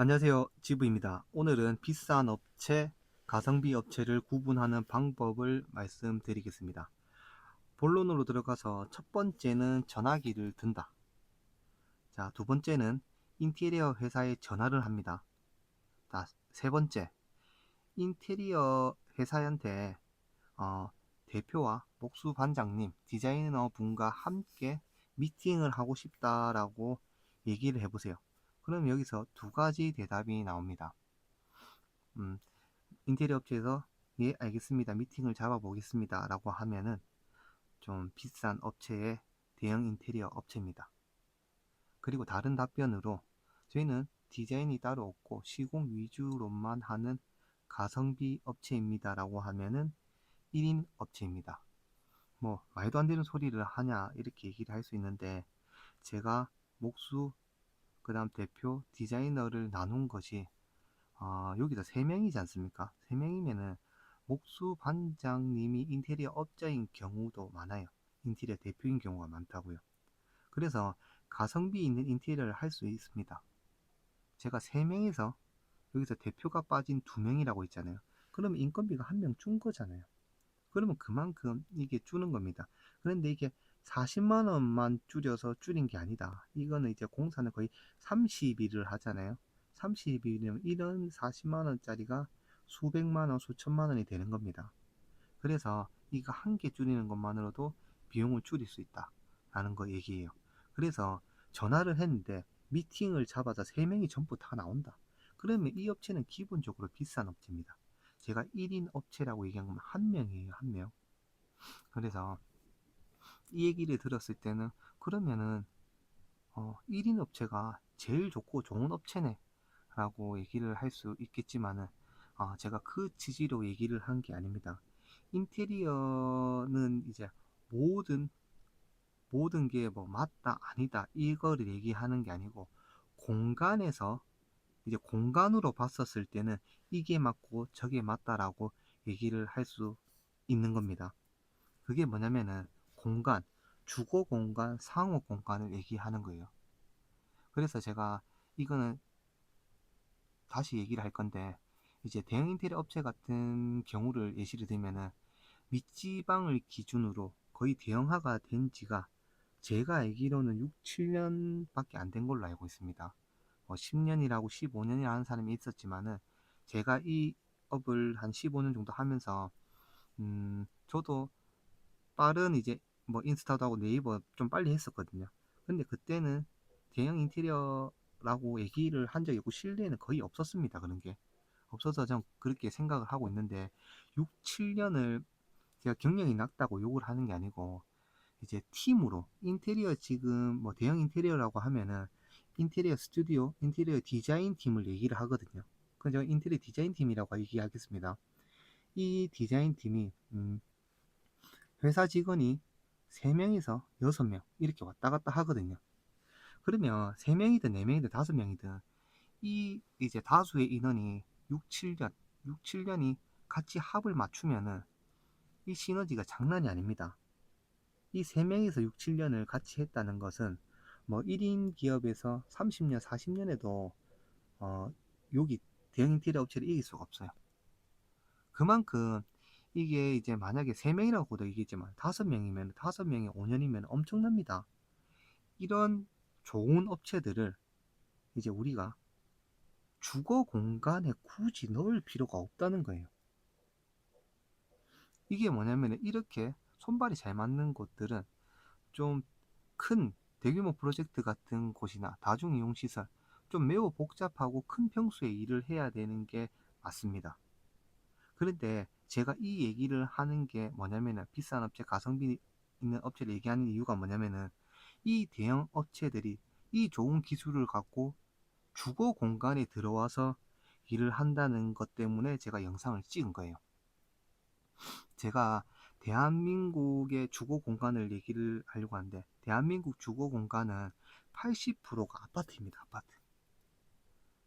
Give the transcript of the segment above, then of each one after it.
안녕하세요. 지부입니다. 오늘은 비싼 업체, 가성비 업체를 구분하는 방법을 말씀드리겠습니다. 본론으로 들어가서 첫 번째는 전화기를 든다. 자, 두 번째는 인테리어 회사에 전화를 합니다. 자, 세 번째, 인테리어 회사한테 대표와 목수 반장님, 디자이너 분과 함께 미팅을 하고 싶다라고 얘기를 해보세요. 그럼 여기서 두 가지 대답이 나옵니다. 음, 인테리어 업체에서 예, 알겠습니다. 미팅을 잡아보겠습니다. 라고 하면은 좀 비싼 업체의 대형 인테리어 업체입니다. 그리고 다른 답변으로 저희는 디자인이 따로 없고 시공 위주로만 하는 가성비 업체입니다. 라고 하면은 1인 업체입니다. 뭐 말도 안 되는 소리를 하냐 이렇게 얘기를 할 수 있는데 제가 목수, 그 다음 대표, 디자이너를 나눈 것이 여기서 3명이지 않습니까? 3명이면은 목수 반장님이 인테리어 업자인 경우도 많아요. 인테리어 대표인 경우가 많다고요. 그래서 가성비 있는 인테리어를 할 수 있습니다. 제가 3명에서 여기서 대표가 빠진 2명이라고 했잖아요. 그러면 인건비가 1명 준 거잖아요. 그러면 그만큼 이게 주는 겁니다. 그런데 이게 40만 원만 줄여서 줄인 게 아니다. 이거는 이제 공사는 거의 30일을 하잖아요. 30일이면 이런 40만 원짜리가 수백만 원, 수천만 원이 되는 겁니다. 그래서 이거 한 개 줄이는 것만으로도 비용을 줄일 수 있다. 라는 거 얘기예요. 그래서 전화를 했는데 미팅을 잡아서 3명이 전부 다 나온다. 그러면 이 업체는 기본적으로 비싼 업체입니다. 제가 1인 업체라고 얘기한 건 1명이에요, 1명. 그래서 이 얘기를 들었을 때는 그러면은 1인 업체가 제일 좋고 좋은 업체네 라고 얘기를 할 수 있겠지만은 제가 그 취지로 얘기를 한 게 아닙니다. 인테리어는 이제 모든 모든 게 뭐 맞다 아니다 이거를 얘기하는 게 아니고 공간에서 이제 공간으로 봤었을 때는 이게 맞고 저게 맞다라고 얘기를 할 수 있는 겁니다. 그게 뭐냐면은 공간, 주거 공간, 상호 공간을 얘기하는 거예요. 그래서 제가 이거는 다시 얘기를 할 건데 이제 대형 인테리어 업체 같은 경우를 예시를 들면은 윗지방을 기준으로 거의 대형화가 된 지가 제가 알기로는 6, 7년밖에 안 된 걸로 알고 있습니다. 10년이라고 15년이라 하는 사람이 있었지만은 제가 이 업을 한 15년 정도 하면서 저도 빠른 이제 뭐 인스타도 하고 네이버 좀 빨리 했었거든요. 근데 그때는 대형 인테리어라고 얘기를 한 적이 없고 실내에는 거의 없었습니다. 그런 게 없어서 전 그렇게 생각을 하고 있는데 6, 7년을 제가 경력이 낮다고 욕을 하는 게 아니고 이제 팀으로 인테리어 지금 뭐 대형 인테리어라고 하면은 인테리어 스튜디오, 인테리어 디자인 팀을 얘기를 하거든요. 그건 제가 인테리어 디자인 팀이라고 얘기하겠습니다. 이 디자인 팀이 회사 직원이 3명에서 6명 이렇게 왔다 갔다 하거든요. 그러면 3명이든 4명이든 5명이든 이 이제 다수의 인원이 6, 7년, 6, 7년이 같이 합을 맞추면은 이 시너지가 장난이 아닙니다. 이 3명에서 6, 7년을 같이 했다는 것은 뭐 1인 기업에서 30년, 40년에도 여기 대형 인테리어 업체를 이길 수가 없어요. 그만큼 이게 이제 만약에 3명이라고도 얘기했지만 5명이면 5명이 5년이면 엄청납니다. 이런 좋은 업체들을 이제 우리가 주거 공간에 굳이 넣을 필요가 없다는 거예요. 이게 뭐냐면 이렇게 손발이 잘 맞는 곳들은 좀 큰 대규모 프로젝트 같은 곳이나 다중이용시설 좀 매우 복잡하고 큰 평수의 일을 해야 되는 게 맞습니다. 그런데 제가 이 얘기를 하는 게 뭐냐면은 비싼 업체, 가성비 있는 업체를 얘기하는 이유가 뭐냐면은 이 대형 업체들이 이 좋은 기술을 갖고 주거 공간에 들어와서 일을 한다는 것 때문에 제가 영상을 찍은 거예요. 제가 대한민국의 주거 공간을 얘기를 하려고 하는데 대한민국 주거 공간은 80%가 아파트입니다. 아파트.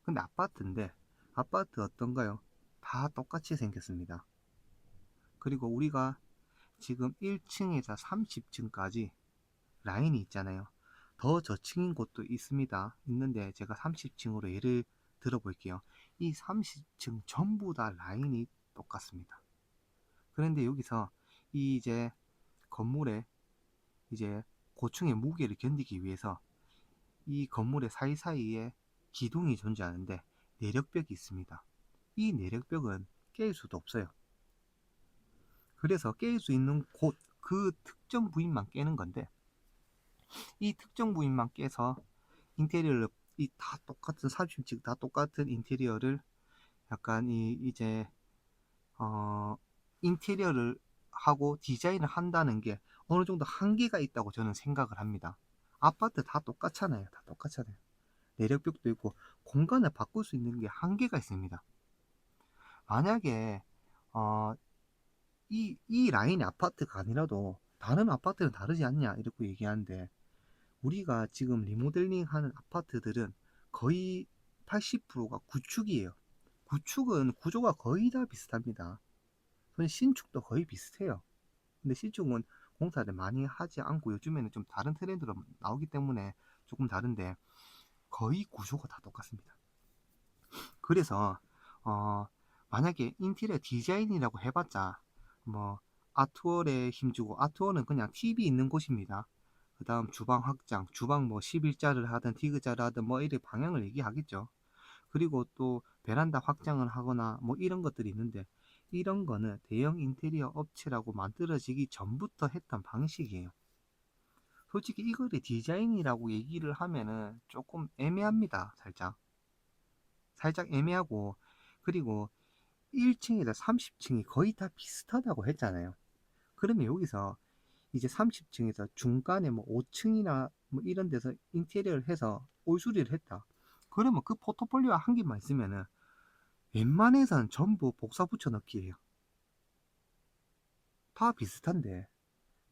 근데 아파트인데 아파트 어떤가요? 다 똑같이 생겼습니다. 그리고 우리가 지금 1층에서 30층까지 라인이 있잖아요. 더 저층인 곳도 있습니다. 있는데 제가 30층으로 예를 들어볼게요. 이 30층 전부 다 라인이 똑같습니다. 그런데 여기서 이 이제 건물에 이제 고층의 무게를 견디기 위해서 이 건물의 사이사이에 기둥이 존재하는데 내력벽이 있습니다. 이 내력벽은 깰 수도 없어요. 그래서 깰 수 있는 곳, 그 특정 부위만 깨는 건데, 이 특정 부위만 깨서 인테리어를 이 다 똑같은 30층 다 똑같은 인테리어를 약간 이제 어 인테리어를 하고 디자인을 한다는 게 어느 정도 한계가 있다고 저는 생각을 합니다. 아파트 다 똑같잖아요. 다 똑같잖아요. 내력벽도 있고 공간을 바꿀 수 있는 게 한계가 있습니다. 만약에 어, 이 라인이 아파트가 아니라도 다른 아파트는 다르지 않냐 이렇게 얘기하는데, 우리가 지금 리모델링 하는 아파트들은 거의 80%가 구축이에요. 구축은 구조가 거의 다 비슷합니다. 신축도 거의 비슷해요. 근데 신축은 공사를 많이 하지 않고 요즘에는 좀 다른 트렌드로 나오기 때문에 조금 다른데 거의 구조가 다 똑같습니다. 그래서 어, 만약에 인테리어 디자인이라고 해봤자 뭐 아트월에 힘주고, 아트월은 그냥 TV 있는 곳입니다. 그 다음 주방 확장, 주방 뭐 11자를 하든 디귿자를 하든 뭐 이렇게 방향을 얘기하겠죠. 그리고 또 베란다 확장을 하거나 뭐 이런 것들이 있는데, 이런 거는 대형 인테리어 업체라고 만들어지기 전부터 했던 방식이에요. 솔직히 이거를 디자인이라고 얘기를 하면은 조금 애매합니다. 살짝 애매하고, 그리고 1층이나 30층이 거의 다 비슷하다고 했잖아요. 그러면 여기서 이제 30층에서 중간에 뭐 5층이나 뭐 이런 데서 인테리어를 해서 올수리를 했다. 그러면 그 포트폴리오 한 개만 있으면은 웬만해서는 전부 복사 붙여 넣기예요. 다 비슷한데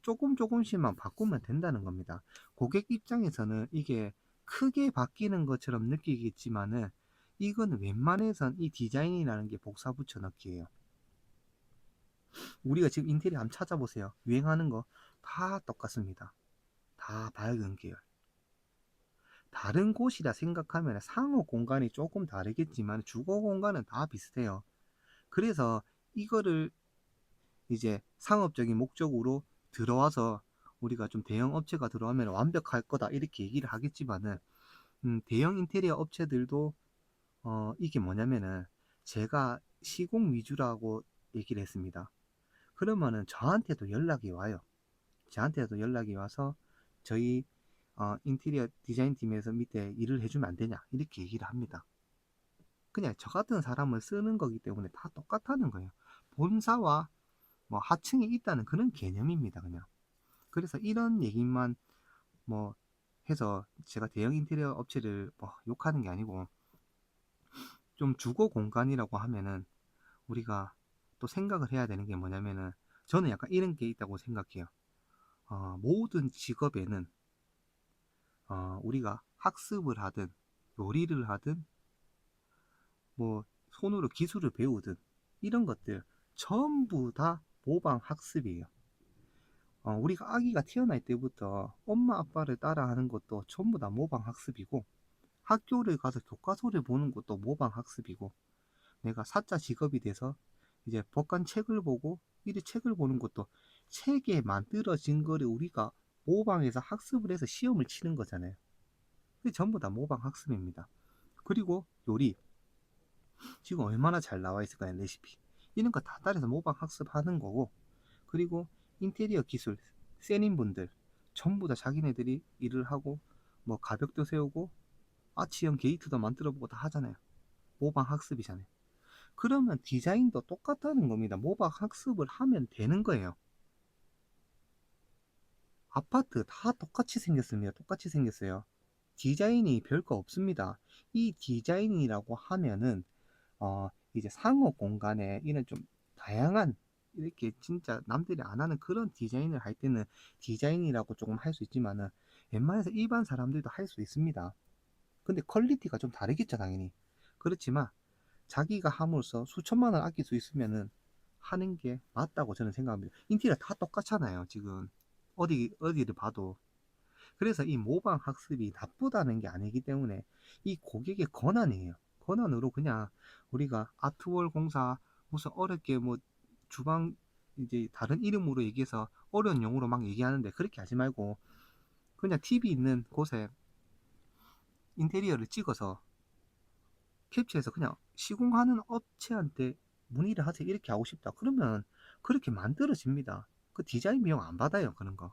조금씩만 바꾸면 된다는 겁니다. 고객 입장에서는 이게 크게 바뀌는 것처럼 느끼겠지만은, 이건 웬만해선 이 디자인이라는 게 복사 붙여 넣기예요. 우리가 지금 인테리어 한번 찾아보세요. 유행하는 거 다 똑같습니다. 다 밝은 계열. 다른 곳이라 생각하면 상호 공간이 조금 다르겠지만 주거 공간은 다 비슷해요. 그래서 이거를 이제 상업적인 목적으로 들어와서 우리가 좀 대형 업체가 들어오면 완벽할 거다 이렇게 얘기를 하겠지만은, 대형 인테리어 업체들도 이게 뭐냐면은 제가 시공 위주라고 얘기를 했습니다. 그러면은 저한테도 연락이 와요. 저한테도 연락이 와서 저희 인테리어 디자인 팀에서 밑에 일을 해주면 안 되냐 이렇게 얘기를 합니다. 그냥 저 같은 사람을 쓰는 거기 때문에 다 똑같다는 거예요. 본사와 뭐 하층이 있다는 그런 개념입니다. 그냥. 그래서 이런 얘기만 뭐 해서 제가 대형 인테리어 업체를 뭐 욕하는 게 아니고, 좀 주거 공간이라고 하면은 우리가 또 생각을 해야 되는 게 뭐냐면은, 저는 약간 이런 게 있다고 생각해요. 모든 직업에는 우리가 학습을 하든 요리를 하든 뭐 손으로 기술을 배우든 이런 것들 전부 다 모방 학습이에요. 우리가 아기가 태어날 때부터 엄마 아빠를 따라하는 것도 전부 다 모방 학습이고, 학교를 가서 교과서를 보는 것도 모방 학습이고, 내가 사자 직업이 돼서 이제 법관 책을 보고 이 책을 보는 것도 책에 만들어진 거를 우리가 모방해서 학습을 해서 시험을 치는 거잖아요. 그게 전부 다 모방 학습입니다. 그리고 요리 지금 얼마나 잘 나와 있을까요? 레시피 이런 거 다 따라서 모방 학습하는 거고, 그리고 인테리어 기술 센인 분들 전부 다 자기네들이 일을 하고 뭐 가벽도 세우고 아치형 게이트도 만들어 보고 다 하잖아요. 모방 학습이잖아요. 그러면 디자인도 똑같다는 겁니다. 모방 학습을 하면 되는 거예요. 아파트 다 똑같이 생겼습니다. 똑같이 생겼어요. 디자인이 별거 없습니다. 이 디자인이라고 하면은 이제 상업 공간에 이런 좀 다양한, 이렇게 진짜 남들이 안 하는 그런 디자인을 할 때는 디자인이라고 조금 할 수 있지만은, 웬만해서 일반 사람들도 할 수 있습니다. 근데 퀄리티가 좀 다르겠죠, 당연히. 그렇지만 자기가 함으로써 수천만 원 아낄 수 있으면은 하는 게 맞다고 저는 생각합니다. 인테리어 다 똑같잖아요, 지금. 어디를 봐도. 그래서 이 모방 학습이 나쁘다는 게 아니기 때문에 이 고객의 권한이에요. 권한으로 그냥 우리가 아트월 공사 무슨 어렵게 뭐 주방 이제 다른 이름으로 얘기해서 어려운 용어로 막 얘기하는데 그렇게 하지 말고 그냥 TV 있는 곳에 인테리어를 찍어서 캡처해서 그냥 시공하는 업체한테 문의를 하세요. 이렇게 하고 싶다. 그러면 그렇게 만들어집니다. 그 디자인 비용 안 받아요. 그런 거.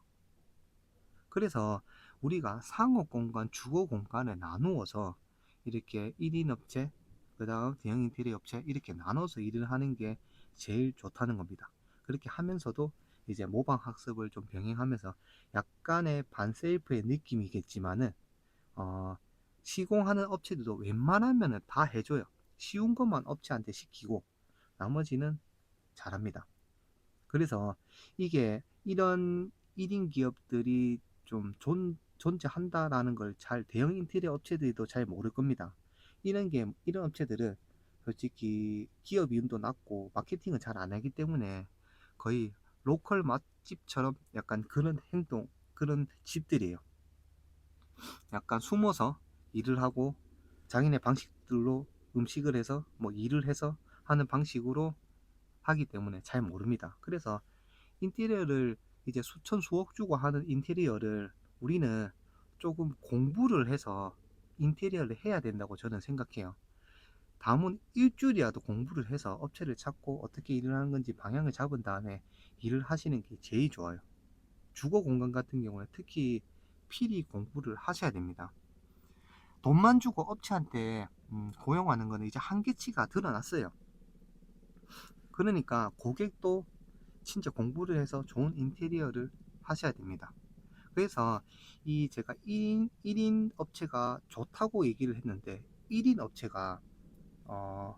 그래서 우리가 상업 공간, 주거 공간을 나누어서 이렇게 1인 업체, 그 다음 대형 인테리어 업체 이렇게 나눠서 일을 하는 게 제일 좋다는 겁니다. 그렇게 하면서도 이제 모방 학습을 좀 병행하면서 약간의 반셀프의 느낌이겠지만은 시공하는 업체들도 웬만하면 다 해줘요. 쉬운 것만 업체한테 시키고 나머지는 잘합니다. 그래서 이게 이런 1인 기업들이 좀 존재한다라는 걸 잘 대형 인테리어 업체들도 잘 모를 겁니다. 이런 업체들은 솔직히 기업 이름도 낮고 마케팅을 잘 안 하기 때문에 거의 로컬 맛집처럼 약간 그런 행동, 그런 집들이에요. 약간 숨어서 일을 하고 자기네 방식들로 음식을 해서 뭐 일을 해서 하는 방식으로 하기 때문에 잘 모릅니다. 그래서 인테리어를 이제 수천 수억 주고 하는 인테리어를 우리는 조금 공부를 해서 인테리어를 해야 된다고 저는 생각해요. 담은 일주일이라도 공부를 해서 업체를 찾고 어떻게 일을 하는 건지 방향을 잡은 다음에 일을 하시는 게 제일 좋아요. 주거 공간 같은 경우는 특히 필히 공부를 하셔야 됩니다. 돈만 주고 업체한테 고용하는 거는 이제 한계치가 드러났어요. 그러니까 고객도 진짜 공부를 해서 좋은 인테리어를 하셔야 됩니다. 그래서 이 제가 1인 업체가 좋다고 얘기를 했는데 1인 업체가 어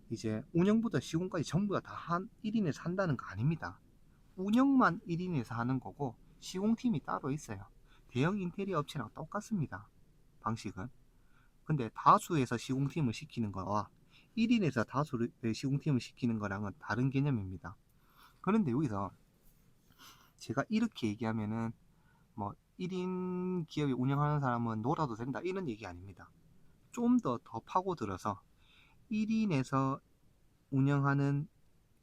이제 운영부터 시공까지 전부 다 한 1인에서 한다는 거 아닙니다. 운영만 1인에서 하는 거고 시공팀이 따로 있어요. 대형 인테리어 업체랑 똑같습니다. 방식은. 근데 다수에서 시공팀을 시키는 거와 1인에서 다수의 시공팀을 시키는 거랑은 다른 개념입니다. 그런데 여기서 제가 이렇게 얘기하면은 뭐 1인 기업이 운영하는 사람은 놀아도 된다 이런 얘기 아닙니다. 좀 더 파고들어서 1인에서 운영하는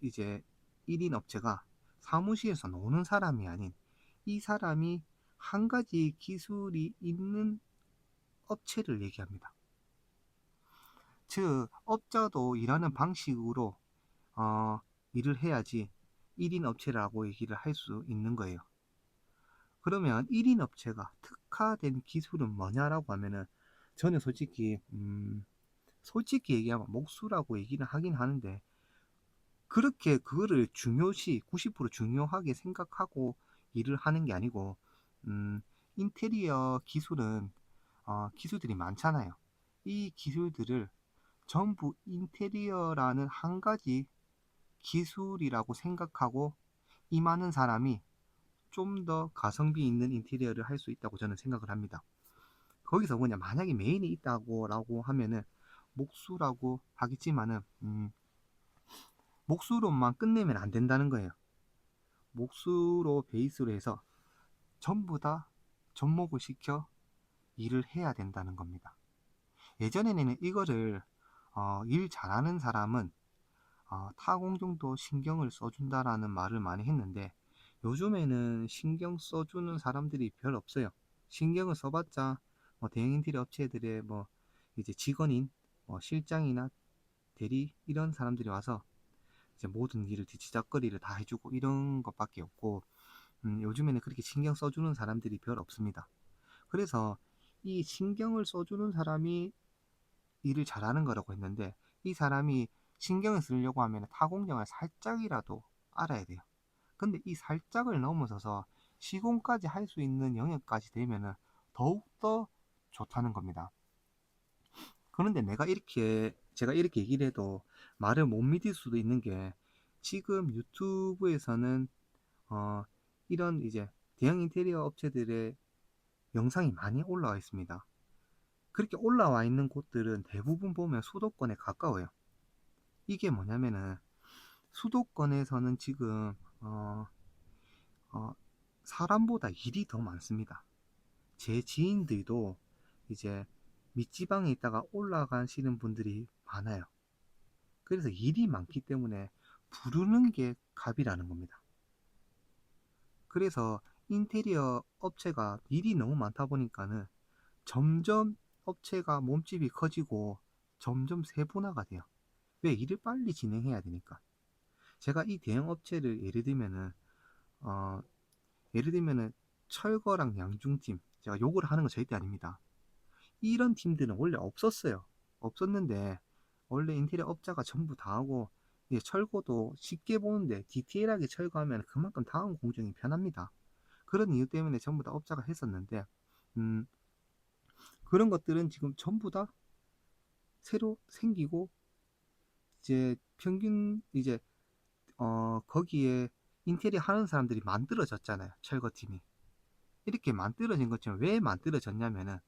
이제 1인 업체가 사무실에서 노는 사람이 아닌 이 사람이 한 가지 기술이 있는 업체를 얘기합니다. 즉 업자도 일하는 방식으로 일을 해야지 1인 업체라고 얘기를 할 수 있는 거예요. 그러면 1인 업체가 특화된 기술은 뭐냐라고 하면은 저는 솔직히 얘기하면 목수라고 얘기는 하긴 하는데 그렇게 그거를 중요시 90% 중요하게 생각하고 일을 하는 게 아니고 음, 인테리어 기술은 기술들이 많잖아요. 이 기술들을 전부 인테리어라는 한 가지 기술이라고 생각하고 임하는 사람이 좀 더 가성비 있는 인테리어를 할 수 있다고 저는 생각을 합니다. 거기서 뭐냐 만약에 메인이 있다고 하면은 목수라고 하겠지만은 목수로만 끝내면 안 된다는 거예요. 목수로 베이스로 해서 전부 다 접목을 시켜 일을 해야 된다는 겁니다. 예전에는 이거를 일 잘하는 사람은 타공정도 신경을 써준다라는 말을 많이 했는데 요즘에는 신경 써주는 사람들이 별 없어요. 신경을 써봤자 뭐 대형 인테리어 업체들의 뭐 이제 직원인 실장이나 대리 이런 사람들이 와서 이제 모든 일을 뒤치다거리를 다 해주고 이런 것밖에 없고 요즘에는 그렇게 신경 써주는 사람들이 별 없습니다. 그래서 이 신경을 써주는 사람이 일을 잘하는 거라고 했는데 이 사람이 신경을 쓰려고 하면 타공정을 살짝이라도 알아야 돼요. 근데 이 살짝을 넘어서서 시공까지 할 수 있는 영역까지 되면은 더욱더 좋다는 겁니다. 그런데 제가 이렇게 얘기를 해도 말을 못 믿을 수도 있는 게 지금 유튜브에서는 어, 이런 이제 대형 인테리어 업체들의 영상이 많이 올라와 있습니다. 그렇게 올라와 있는 곳들은 대부분 보면 수도권에 가까워요. 이게 뭐냐면은 수도권에서는 지금 어, 사람보다 일이 더 많습니다. 제 지인들도 이제 밑지방에 있다가 올라가시는 분들이 많아요. 그래서 일이 많기 때문에 부르는 게 갑이라는 겁니다. 그래서 인테리어 업체가 일이 너무 많다 보니까는 점점 업체가 몸집이 커지고 점점 세분화가 돼요. 왜? 일을 빨리 진행해야 되니까. 제가 이 대형 업체를 어, 예를 들면은 철거랑 양중팀, 제가 욕을 하는 건 절대 아닙니다. 이런 팀들은 원래 없었어요. 없었는데 원래 인테리어 업자가 전부 다 하고, 이제 철거도 쉽게 보는데 디테일하게 철거하면 그만큼 다음 공정이 편합니다. 그런 이유 때문에 전부 다 업자가 했었는데, 음, 그런 것들은 지금 전부 다 새로 생기고, 이제 평균 이제 거기에 인테리어 하는 사람들이 만들어졌잖아요. 철거팀이. 이렇게 만들어진 것처럼 왜 만들어졌냐면은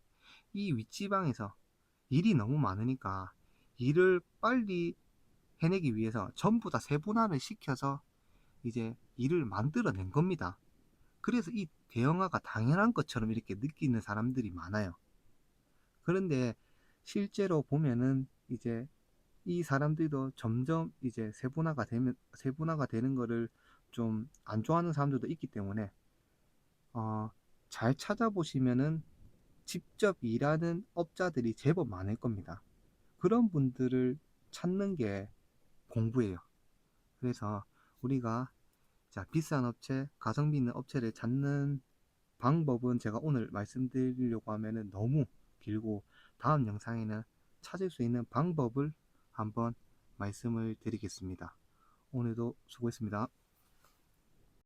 이 윗지방에서 일이 너무 많으니까 일을 빨리 해내기 위해서 전부 다 세분화를 시켜서 이제 일을 만들어낸 겁니다. 그래서 이 대형화가 당연한 것처럼 이렇게 느끼는 사람들이 많아요. 그런데 실제로 보면은 이제 이 사람들도 점점 이제 세분화가 되는 거를 좀 안 좋아하는 사람들도 있기 때문에 어, 잘 찾아보시면은 직접 일하는 업자들이 제법 많을 겁니다. 그런 분들을 찾는 게 공부예요. 그래서 우리가 자, 비싼 업체, 가성비 있는 업체를 찾는 방법은 제가 오늘 말씀드리려고 하면은 너무 길고, 다음 영상에는 찾을 수 있는 방법을 한번 말씀을 드리겠습니다. 오늘도 수고했습니다.